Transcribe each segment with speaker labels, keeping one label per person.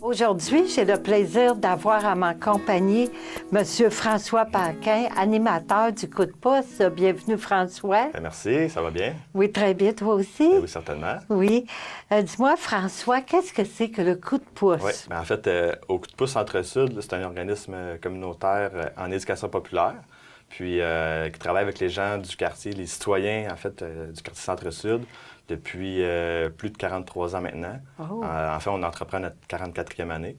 Speaker 1: Aujourd'hui, j'ai le plaisir d'avoir à ma compagnie M. François Paquin, animateur du Coup de pouce. Bienvenue, François.
Speaker 2: Bien, merci, ça va bien?
Speaker 1: Oui, très bien. Toi aussi?
Speaker 2: Oui, certainement.
Speaker 1: Oui. Dis-moi, François, qu'est-ce que c'est que le Coup de pouce?
Speaker 2: Oui, bien, en fait, au Coup de pouce Centre-Sud, c'est un organisme communautaire en éducation populaire, puis qui travaille avec les gens du quartier, les citoyens, en fait, du quartier Centre-Sud, depuis plus de 43 ans maintenant.
Speaker 1: Oh.
Speaker 2: En fait, on entreprend notre 44e année.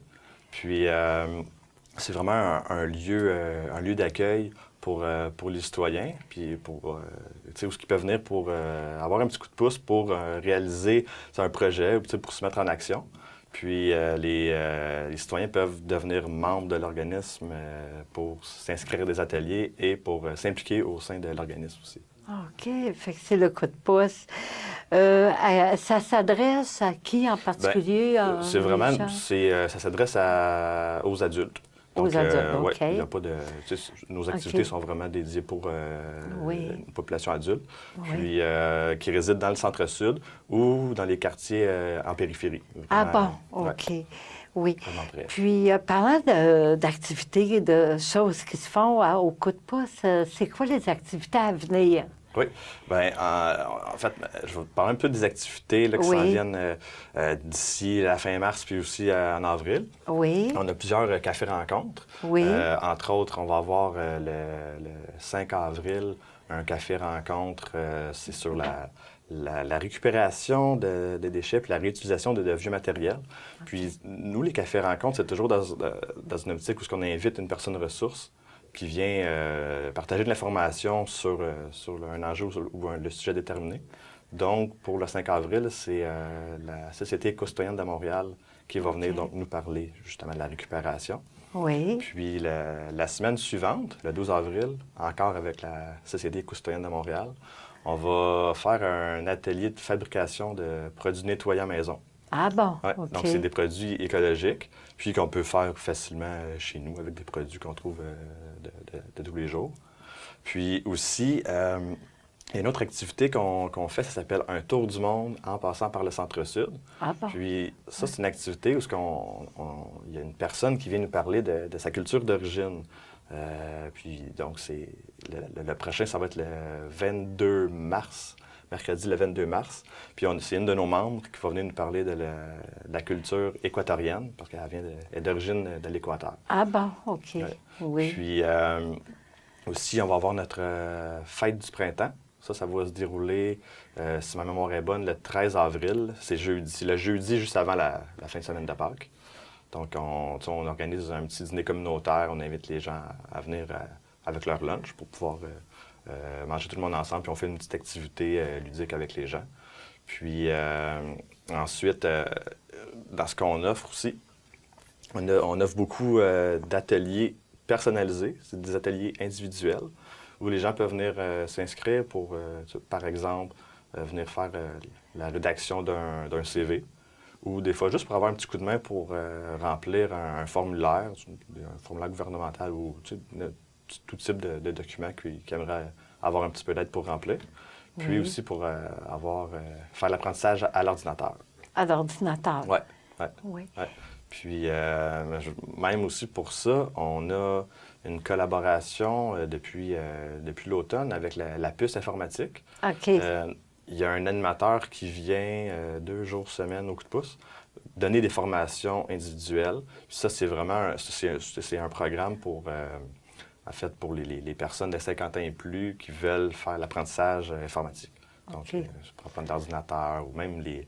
Speaker 2: Puis, c'est vraiment un lieu d'accueil pour les citoyens, puis pour, tu sais, où ils peuvent venir pour avoir un petit coup de pouce pour réaliser un projet, tu sais, pour se mettre en action. Puis les citoyens peuvent devenir membres de l'organisme pour s'inscrire à des ateliers et pour s'impliquer au sein de l'organisme aussi.
Speaker 1: OK, fait que c'est le Coup de pouce. Ça s'adresse à qui en particulier?
Speaker 2: Bien, c'est vraiment,
Speaker 1: les gens?
Speaker 2: ça s'adresse aux adultes. Donc,
Speaker 1: Aux adultes,
Speaker 2: ouais,
Speaker 1: OK.
Speaker 2: il n'y a pas de, tu sais, nos activités sont vraiment dédiées pour
Speaker 1: Oui.
Speaker 2: une population adulte,
Speaker 1: Oui.
Speaker 2: puis qui réside dans le centre-sud ou dans les quartiers en périphérie.
Speaker 1: Ah
Speaker 2: Vraiment,
Speaker 1: bon,
Speaker 2: ouais,
Speaker 1: OK. Oui.
Speaker 2: vraiment près.
Speaker 1: Puis, parlant d'activités, de choses qui se font au Coup de pouce, c'est quoi les activités à venir?
Speaker 2: Oui. Bien, en fait, je vais te parler un peu des activités là, qui
Speaker 1: Oui.
Speaker 2: s'en viennent d'ici la fin mars, puis aussi en avril.
Speaker 1: Oui.
Speaker 2: On a plusieurs cafés-rencontres.
Speaker 1: Oui.
Speaker 2: Entre autres, on va avoir le 5 avril, un café-rencontre. C'est sur la récupération des déchets puis la réutilisation de vieux matériels. Puis nous, les cafés-rencontres, c'est toujours dans une optique où on invite une personne ressource qui vient partager de l'information sur un enjeu ou le sujet déterminé. Donc, pour le 5 avril, c'est la Société éco-citoyenne de Montréal qui va venir donc nous parler justement de la récupération.
Speaker 1: Oui.
Speaker 2: Puis la semaine suivante, le 12 avril, encore avec la Société éco-citoyenne de Montréal, on va faire un atelier de fabrication de produits nettoyants maison.
Speaker 1: Ah bon,
Speaker 2: Ouais,
Speaker 1: OK.
Speaker 2: donc, c'est des produits écologiques, puis qu'on peut faire facilement chez nous avec des produits qu'on trouve de tous les jours. Puis aussi, il y a une autre activité qu'on fait, ça s'appelle un tour du monde en passant par le centre-sud.
Speaker 1: Ah bon.
Speaker 2: Puis ça, c'est une activité où il y a une personne qui vient nous parler de sa culture d'origine. Puis donc, c'est le prochain, ça va être le 22 mars. Mercredi le 22 mars. Puis c'est une de nos membres qui va venir nous parler de la culture équatorienne, parce qu'elle est d'origine de l'Équateur.
Speaker 1: Ah bon, OK.
Speaker 2: Ouais.
Speaker 1: Oui.
Speaker 2: Puis aussi, on va avoir notre fête du printemps. Ça va se dérouler, si ma mémoire est bonne, le 13 avril. C'est jeudi. C'est le jeudi juste avant la fin de semaine de Pâques. Donc, on organise un petit dîner communautaire. On invite les gens à venir avec leur lunch pour pouvoir manger tout le monde ensemble, puis on fait une petite activité ludique avec les gens. Puis ensuite, dans ce qu'on offre aussi, on offre beaucoup d'ateliers personnalisés, c'est des ateliers individuels, où les gens peuvent venir s'inscrire pour, par exemple, venir faire la rédaction d'un CV, ou des fois juste pour avoir un petit coup de main pour remplir un formulaire gouvernemental ou tout type de documents qui aimerait avoir un petit peu d'aide pour remplir. Puis aussi pour faire l'apprentissage à l'ordinateur.
Speaker 1: À l'ordinateur.
Speaker 2: Oui.
Speaker 1: Oui.
Speaker 2: Ouais. Puis même aussi pour ça, on a une collaboration depuis l'automne avec la puce informatique.
Speaker 1: OK.
Speaker 2: Il y a un animateur qui vient 2 jours semaine au Coup de pouce donner des formations individuelles. Puis ça, c'est vraiment c'est un programme pour les personnes de 50 ans et plus qui veulent faire l'apprentissage informatique. Donc,
Speaker 1: OK.
Speaker 2: pour apprendre l'ordinateur ou même les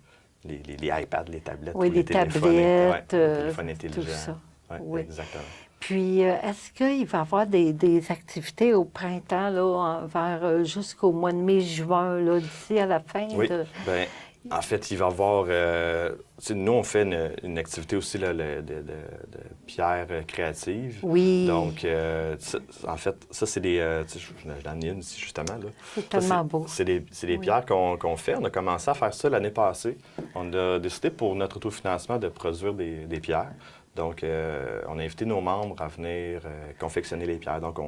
Speaker 2: iPads, les tablettes,
Speaker 1: Oui,
Speaker 2: ou
Speaker 1: les tablettes,
Speaker 2: les téléphones intelligents.
Speaker 1: tout ça.
Speaker 2: Ouais,
Speaker 1: Oui.
Speaker 2: exactement.
Speaker 1: Puis, est-ce qu'il va y avoir des activités au printemps, là, vers jusqu'au mois de mai-juin, là, d'ici à la fin
Speaker 2: Oui,
Speaker 1: de...
Speaker 2: bien, en fait, il va y avoir... nous, on fait une activité aussi là, de pierre créative.
Speaker 1: Oui.
Speaker 2: Donc, en fait, ça, c'est des... j'en ai une ici, justement. Là.
Speaker 1: C'est tellement beau.
Speaker 2: C'est des
Speaker 1: Oui.
Speaker 2: pierres qu'on fait. On a commencé à faire ça l'année passée. On a décidé, pour notre autofinancement, de produire des pierres. Donc, on a invité nos membres à venir confectionner les pierres. Donc,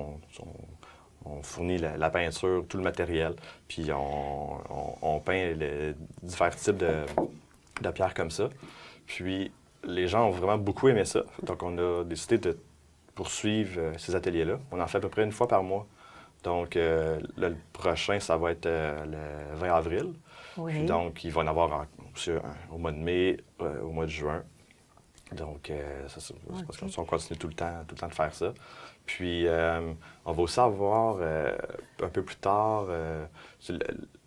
Speaker 2: on fournit la peinture, tout le matériel, puis on peint divers types de pierres comme ça. Puis, les gens ont vraiment beaucoup aimé ça. Donc, on a décidé de poursuivre ces ateliers-là. On en fait à peu près une fois par mois. Donc, le prochain, ça va être le 20 avril.
Speaker 1: Oui.
Speaker 2: Puis donc, il va y en avoir aussi au mois de mai, au mois de juin. Donc, c'est parce qu'on continue tout le temps de faire ça. Puis, on va aussi avoir un peu plus tard,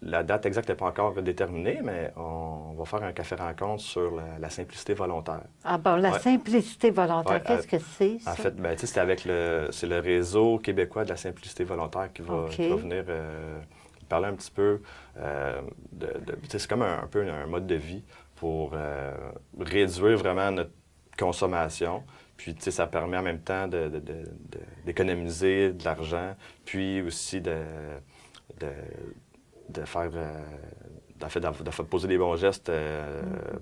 Speaker 2: la date exacte n'est pas encore déterminée, mais on va faire un café-rencontre sur la simplicité volontaire.
Speaker 1: Ah bon, la simplicité volontaire, qu'est-ce que c'est, ça?
Speaker 2: En fait, ben, c'est c'est le réseau québécois de la simplicité volontaire qui va venir parler un petit peu c'est comme un peu un mode de vie pour réduire vraiment notre consommation. Puis, ça permet en même temps d'économiser de l'argent, puis aussi de faire, de poser des bons gestes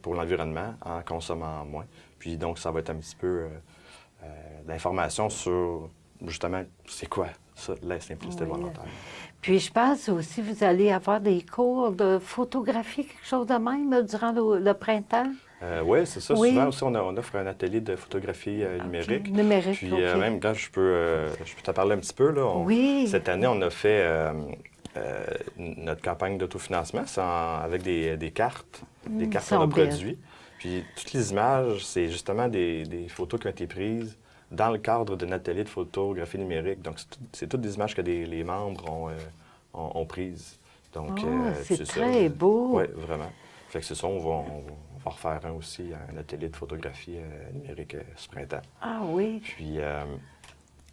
Speaker 2: pour l'environnement en consommant moins. Puis, donc, ça va être un petit peu d'informations sur, justement, c'est quoi ça, la simplicité volontaire.
Speaker 1: Puis, je pense aussi, vous allez avoir des cours de photographie, quelque chose de même, durant le printemps?
Speaker 2: Oui, c'est ça. Oui. Souvent aussi, on offre un atelier de photographie numérique.
Speaker 1: Numérique,
Speaker 2: puis même quand je peux t'en parler un petit peu, là, cette année, on a fait notre campagne d'autofinancement avec des cartes, des cartes qu'on a produites. Puis toutes les images, c'est justement des photos qui ont été prises dans le cadre d'un atelier de photographie numérique. Donc, c'est toutes des images que les membres ont prises. Donc,
Speaker 1: c'est très beau.
Speaker 2: Oui, vraiment. Fait que c'est ça, on va refaire aussi, un atelier de photographie numérique ce printemps.
Speaker 1: Ah oui.
Speaker 2: Puis,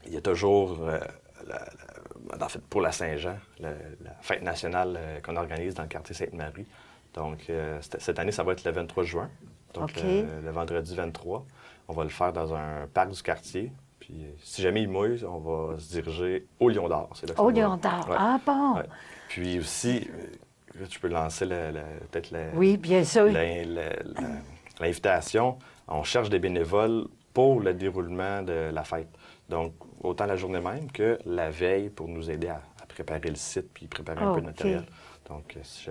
Speaker 2: il y a toujours, en fait, pour la Saint-Jean, la fête nationale qu'on organise dans le quartier Sainte-Marie. Donc, cette année, ça va être le 23 juin, donc le vendredi 23. On va le faire dans un parc du quartier. Puis, si jamais il mouille, on va se diriger au Lion d'Or.
Speaker 1: Au Lion d'Or, ah bon? Ouais.
Speaker 2: Puis aussi, tu peux lancer peut-être
Speaker 1: oui, bien sûr.
Speaker 2: L'invitation. On cherche des bénévoles pour le déroulement de la fête. Donc, autant la journée même que la veille pour nous aider à préparer le site puis préparer un peu de matériel. Donc, si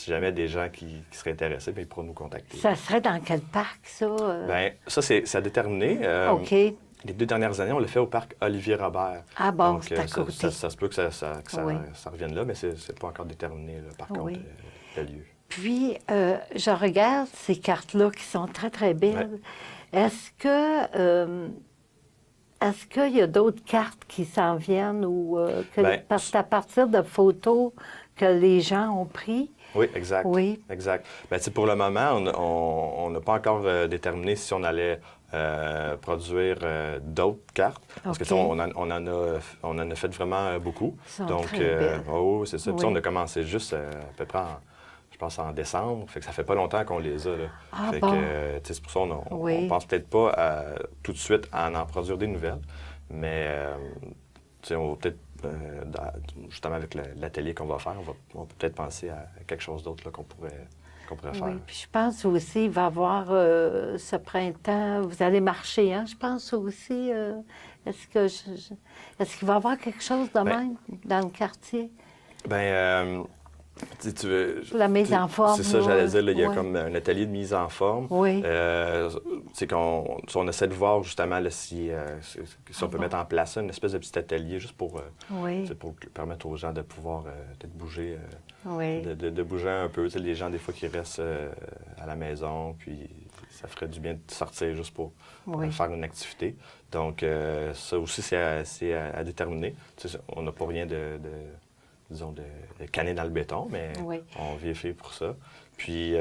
Speaker 2: jamais des gens qui seraient intéressés, bien, ils pourront nous contacter.
Speaker 1: Ça serait dans quel parc, ça?
Speaker 2: Bien, ça, c'est à déterminer.
Speaker 1: OK.
Speaker 2: Les 2 dernières années, on l'a fait au parc Olivier-Robert.
Speaker 1: Ah bon,
Speaker 2: donc,
Speaker 1: c'est à côté.
Speaker 2: Ça se peut que ça revienne là, mais c'est pas encore déterminé, là, par contre, le lieu.
Speaker 1: Puis, je regarde ces cartes-là qui sont très, très belles. Ouais. Est-ce qu'il y a d'autres cartes qui s'en viennent ou parce que c'est à partir de photos que les gens ont pris?
Speaker 2: Oui, exact.
Speaker 1: Oui.
Speaker 2: Exact. Bien, pour le moment, on n'a pas encore déterminé si on allait produire d'autres cartes. Parce que on en a fait vraiment beaucoup. Donc, c'est ça. Puis on a commencé juste à peu près je pense en décembre. Fait que ça fait pas longtemps qu'on les a. Là. Fait que c'est pour ça qu'on pense peut-être pas tout de suite à en produire des nouvelles. Mais on va peut-être, justement avec l'atelier qu'on va faire, on peut peut-être penser à quelque chose d'autre qu'on pourrait faire.
Speaker 1: Oui, puis je pense aussi il va y avoir ce printemps, vous allez marcher, hein? Je pense aussi, est-ce qu'il va y avoir quelque chose de même dans le quartier?
Speaker 2: Bien,
Speaker 1: la mise en forme.
Speaker 2: C'est ça, j'allais dire. Là, il y a comme un atelier de mise en forme.
Speaker 1: Oui.
Speaker 2: C'est on essaie de voir justement là, si on peut mettre en place une espèce de petit atelier juste pour permettre aux gens de pouvoir peut-être bouger, de bouger un peu. Les gens, des fois, qui restent à la maison, puis ça ferait du bien de sortir juste pour faire une activité. Donc, ça aussi, c'est à déterminer. On n'a pas rien disons, de canner dans le béton, mais on vient fait pour ça. Puis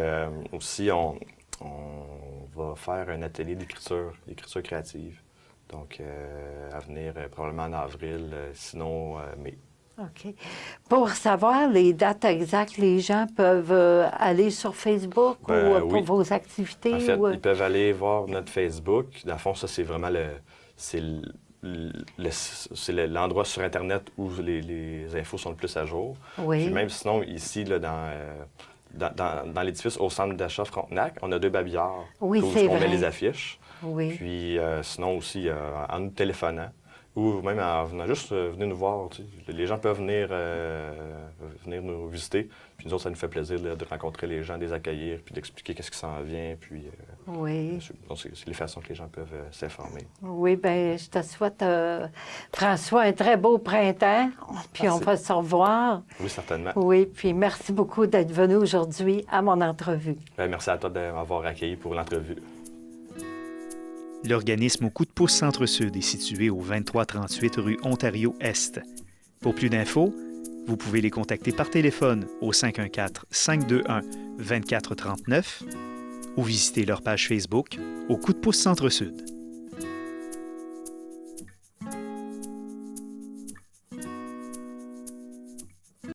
Speaker 2: aussi, on va faire un atelier d'écriture créative. Donc, à venir probablement en avril, sinon mai.
Speaker 1: OK. Pour savoir les dates exactes, les gens peuvent aller sur Facebook ou pour vos activités?
Speaker 2: En fait, ils peuvent aller voir notre Facebook. Dans le fond, ça, c'est vraiment c'est l'endroit sur Internet où les infos sont le plus à jour.
Speaker 1: Oui.
Speaker 2: Puis même sinon, ici, là, dans l'édifice au centre d'achat Frontenac, on a 2 babillards où on met les affiches.
Speaker 1: Oui.
Speaker 2: Puis sinon aussi, en nous téléphonant ou même en venant juste venir nous voir. Les gens peuvent venir venir nous visiter. Puis nous autres, ça nous fait plaisir de rencontrer les gens, de les accueillir, puis d'expliquer qu'est-ce qui s'en vient. Puis,
Speaker 1: oui.
Speaker 2: donc, c'est les façons que les gens peuvent s'informer.
Speaker 1: Oui, bien, je te souhaite, François, un très beau printemps. Puis
Speaker 2: Merci.
Speaker 1: on va se revoir.
Speaker 2: Oui, certainement.
Speaker 1: Oui, puis merci beaucoup d'être venu aujourd'hui à mon entrevue.
Speaker 2: Bien, merci à toi de m'avoir accueilli pour l'entrevue.
Speaker 3: L'organisme au Coup de pouce Centre-Sud est situé au 2338 rue Ontario-Est. Pour plus d'infos, vous pouvez les contacter par téléphone au 514-521-2439 ou visiter leur page Facebook au Coup de pouce Centre-Sud.